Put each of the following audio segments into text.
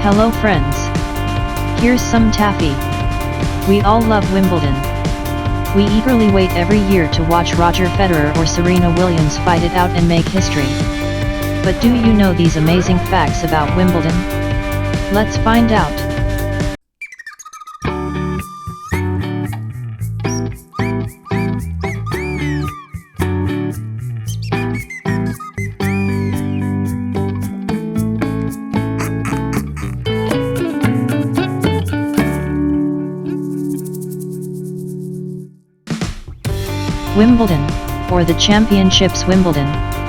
Hello friends. Here's some taffy. We all love Wimbledon. We eagerly wait every year to watch Roger Federer or Serena Williams fight it out and make history. But do you know these amazing facts about Wimbledon? Let's find out. Wimbledon, or the Championships Wimbledon,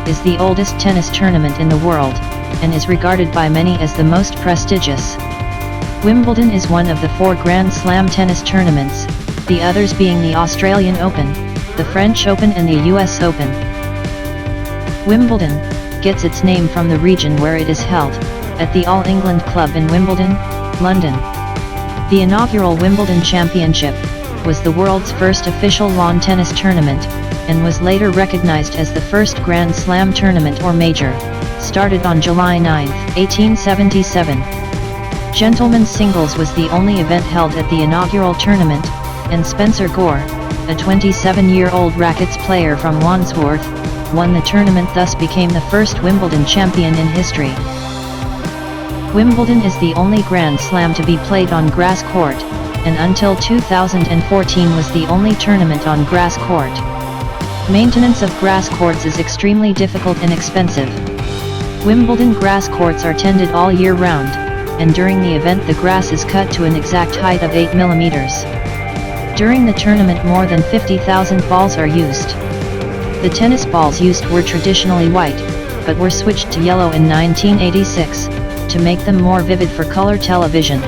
is the oldest tennis tournament in the world, and is regarded by many as the most prestigious. Wimbledon is one of the 4 Grand Slam tennis tournaments, the others being the Australian Open, the French Open and the US Open. Wimbledon gets its name from the region where it is held, at the All England Club in Wimbledon, London. The inaugural Wimbledon Championship was the world's first official lawn tennis tournament, and was later recognized as the first Grand Slam tournament or major, started on July 9, 1877. Gentlemen's singles was the only event held at the inaugural tournament, and Spencer Gore, a 27-year-old rackets player from Wandsworth, won the tournament, thus became the first Wimbledon champion in history. Wimbledon is the only Grand Slam to be played on grass court, and until 2014 was the only tournament on grass court. Maintenance of grass courts is extremely difficult and expensive. Wimbledon grass courts are tended all year round, and during the event the grass is cut to an exact height of 8 mm. During the tournament more than 50,000 balls are used. The tennis balls used were traditionally white, but were switched to yellow in 1986, to make them more vivid for color television.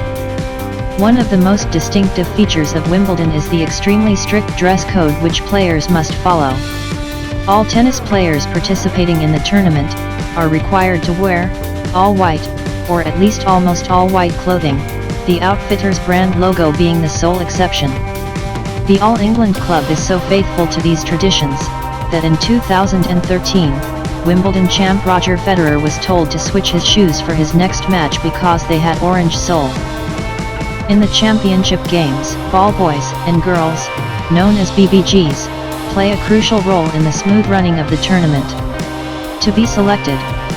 One of the most distinctive features of Wimbledon is the extremely strict dress code which players must follow. All tennis players participating in the tournament are required to wear all white, or at least almost all white clothing, the outfitter's brand logo being the sole exception. The All England Club is so faithful to these traditions, that in 2013, Wimbledon champ Roger Federer was told to switch his shoes for his next match because they had orange sole. In the championship games, ball boys and girls, known as BBGs, play a crucial role in the smooth running of the tournament. To be selected,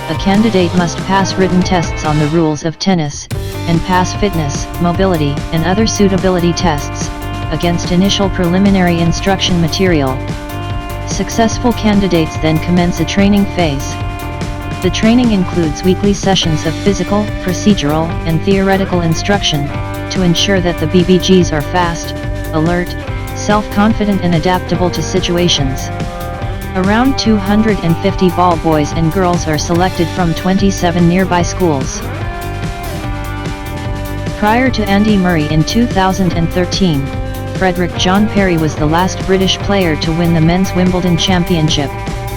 a candidate must pass written tests on the rules of tennis, and pass fitness, mobility, and other suitability tests, against initial preliminary instruction material. Successful candidates then commence a training phase. The training includes weekly sessions of physical, procedural, and theoretical instruction, to ensure that the BBGs are fast, alert, self-confident and adaptable to situations. Around 250 ball boys and girls are selected from 27 nearby schools. Prior to Andy Murray in 2013, Frederick John Perry was the last British player to win the men's Wimbledon championship,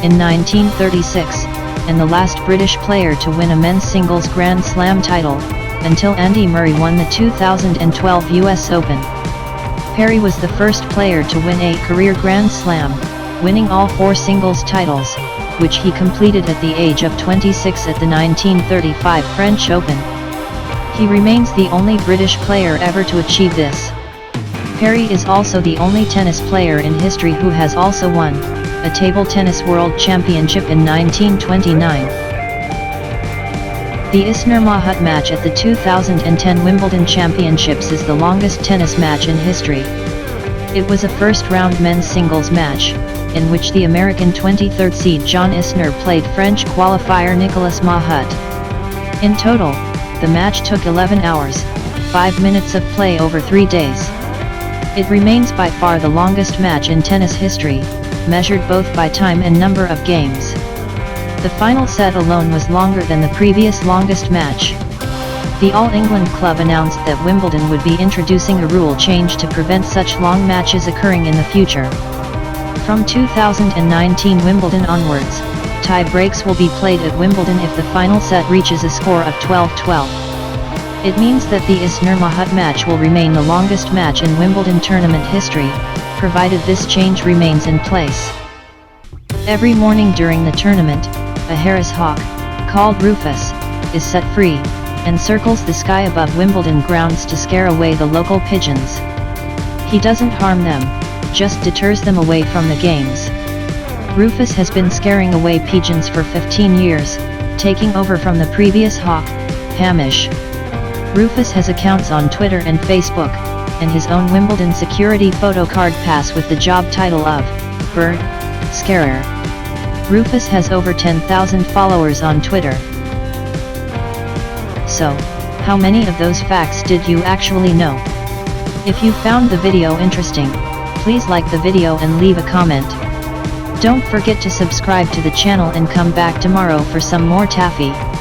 in 1936, and the last British player to win a men's singles Grand Slam title, until Andy Murray won the 2012 US Open. Perry was the first player to win a career Grand Slam, winning all 4 singles titles, which he completed at the age of 26 at the 1935 French Open. He remains the only British player ever to achieve this. Perry is also the only tennis player in history who has also won a table tennis world championship in 1929. The Isner Mahut match at the 2010 Wimbledon Championships is the longest tennis match in history. It was a first-round men's singles match, in which the American 23rd seed John Isner played French qualifier Nicolas Mahut. In total, the match took 11 hours, 5 minutes of play over 3 days. It remains by far the longest match in tennis history, measured both by time and number of games. The final set alone was longer than the previous longest match. The All England Club announced that Wimbledon would be introducing a rule change to prevent such long matches occurring in the future. From 2019 Wimbledon onwards, tie breaks will be played at Wimbledon if the final set reaches a score of 12-12. It means that the Isner Mahut match will remain the longest match in Wimbledon tournament history, provided this change remains in place. Every morning during the tournament, a Harris hawk, called Rufus, is set free, and circles the sky above Wimbledon grounds to scare away the local pigeons. He doesn't harm them, just deters them away from the games. Rufus has been scaring away pigeons for 15 years, taking over from the previous hawk, Hamish. Rufus has accounts on Twitter and Facebook, and his own Wimbledon security photo card pass with the job title of Bird Scarer. Rufus has over 10,000 followers on Twitter. So, how many of those facts did you actually know? If you found the video interesting, please like the video and leave a comment. Don't forget to subscribe to the channel and come back tomorrow for some more TAFFY.